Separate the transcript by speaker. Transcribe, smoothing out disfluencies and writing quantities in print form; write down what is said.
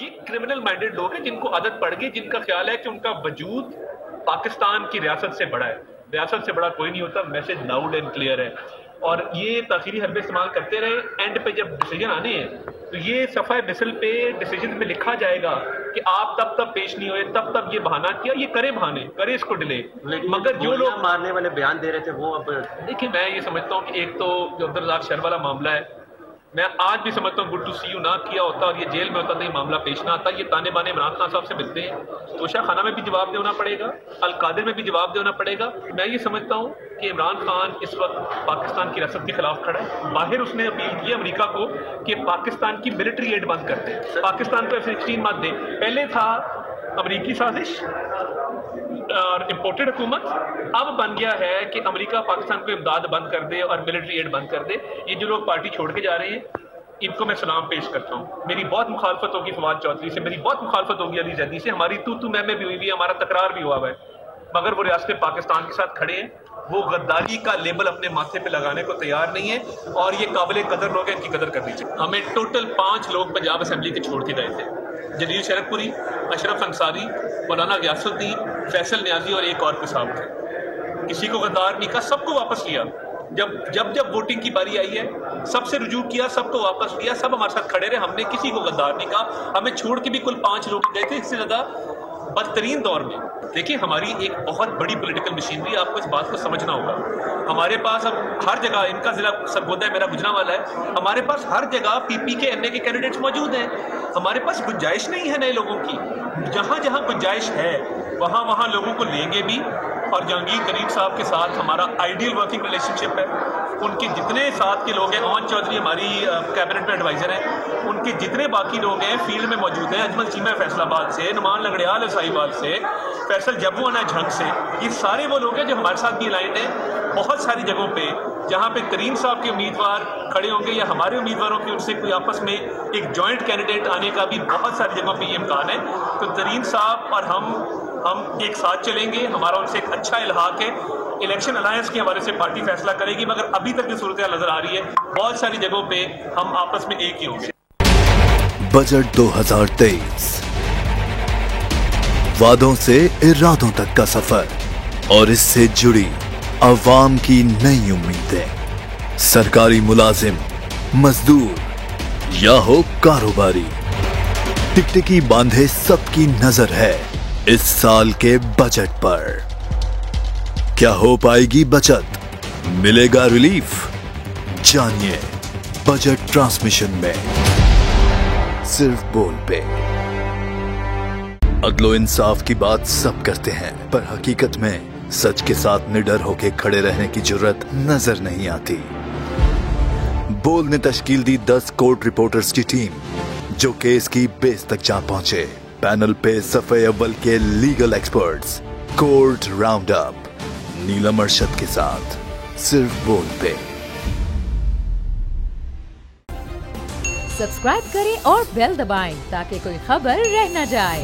Speaker 1: ये criminal minded लोग हैं जिनको आदत पड़ गई, जिनका ख्याल है कि उनका वजूद पाकिस्तान की रियासत से बड़ा है। रियासत से बड़ा कोई नहीं होता। मैसेज लाउड एंड क्लियर है और ये ताखीरी हरबे इस्तेमाल करते रहे। एंड पे जब डिसीजन आने हैं तो ये सफ़ाए मिसल पे डिसीजन में लिखा जाएगा कि आप तब पेश नहीं हुए, तब ये बहाना किया। ये करे बहाने, करे इसको डिले।
Speaker 2: मगर जो लोग मारने वाले बयान दे रहे थे वो अब
Speaker 1: देखिए, मैं ये समझता हूँ कि एक तो जो अब्दुल रज़ाक शर वाला मामला है, मैं आज भी समझता हूँ गुड टू सी यू ना किया होता और ये जेल में होता तो ये मामला पेश ना आता। ये ताने बाने इमरान खान साहब से मिलते हैं, तोशा खाना में भी जवाब देना पड़ेगा, अल कादिर में भी जवाब देना पड़ेगा। मैं ये समझता हूँ कि इमरान खान इस वक्त पाकिस्तान की रियासत के खिलाफ खड़ा है। बाहर उसने अपील की अमेरिका को कि पाकिस्तान की मिलिट्री एड बंद कर दे, पाकिस्तान को F-16 मत दे। पहले था अमरीकी साजिश और इम्पोर्टेड हुकूमत, अब बन गया है कि अमेरिका पाकिस्तान को इमदाद बंद कर दे और मिलिट्री एड बंद कर दे। ये जो लोग पार्टी छोड़ के जा रहे हैं इनको मैं सलाम पेश करता हूँ। मेरी बहुत मुखालफत होगी फवाद चौधरी से, मेरी बहुत मुखालफत होगी अली जैदी से, हमारी तू मैं भी हुई है, हमारा तकरार भी हुआ है, मगर वो रियासत पाकिस्तान के साथ खड़े हैं। वो गद्दारी का लेबल अपने माथे पे लगाने को तैयार नहीं है और ये काबिल कदर लोग हैं, इनकी कदर करनी चाहिए। हमें टोटल 5 लोग पंजाब असेंबली के छोड़ के गए थे, जलील शरफपुरी, अशरफ अंसारी, मौलाना गयासुद्दीन, फैसल न्याजी और एक और साहब थे। किसी को गद्दार नहीं कहा, सबको वापस लिया। जब वोटिंग की बारी आई है सबसे रुजू किया, सबको वापस लिया, सब हमारे साथ खड़े रहे, हमने किसी को गद्दार नहीं कहा। हमें छोड़ के भी कुल 5 लोग गए थे। इससे ज्यादा बदतरीन दौर में देखिए हमारी एक बहुत बड़ी पॉलिटिकल मशीनरी, आपको इस बात को समझना होगा। हमारे पास अब हर जगह, इनका जिला सरगोदा है, मेरा गुजरांवाला है, हमारे पास हर जगह पीपी के एनए के कैंडिडेट्स मौजूद हैं। हमारे पास गुंजाइश नहीं है नए लोगों की। जहां जहां गुंजाइश है वहां लोगों को लेंगे भी। और जहांगीर करीम साहब के साथ हमारा आइडियल वर्किंग रिलेशनशिप है। उनके जितने साथ के लोग हैं, अमन चौधरी हमारी कैबिनेट में एडवाइजर हैं, उनके जितने बाकी लोग हैं फील्ड में मौजूद हैं, अजमल चीमा फैसलाबाद से, नुमान लंगड़ियाल साहिबाल से, फैसल जब्बूआना झंग से, ये सारे वो लोग हैं जो हमारे साथ भी अलाइंड हैं। बहुत सारी जगहों पे जहाँ पे करीम साहब के उम्मीदवार खड़े होंगे या हमारे उम्मीदवारों की उनसे कोई आपस में एक जॉइंट कैंडिडेट आने का भी बहुत सारी जगहों पे ये इम्कान है। तो तरीन साहब और हम एक साथ चलेंगे, हमारा उनसे एक अच्छा इल्हाक है। इलेक्शन अलायंस के हवाले से पार्टी फैसला करेगी, मगर अभी तक जो सूरत नजर आ रही है बहुत सारी जगहों पे हम आपस में एक ही होंगे।
Speaker 3: बजट 2023 वादों से इरादों तक का सफर और इससे जुड़ी अवाम की नई उम्मीदें। सरकारी मुलाजिम, मजदूर या हो कारोबारी, टिकटिकी बांधे सबकी नजर है इस साल के बजट पर। क्या हो पाएगी बचत, मिलेगा रिलीफ? जानिए बजट ट्रांसमिशन में, सिर्फ बोल पे। अदलो इंसाफ की बात सब करते हैं, पर हकीकत में सच के साथ निडर होके खड़े रहने की जरूरत नजर नहीं आती। बोल ने तश्कील दी 10 कोर्ट रिपोर्टर्स की टीम, जो केस की बेस तक जा पहुंचे। पैनल पे सफे अव्वल के legal experts, court round up, Neelam Arshad के साथ, सिर्फ बोल पे।
Speaker 4: सब्सक्राइब करें और बेल दबाएं ताकि कोई खबर रह न जाए।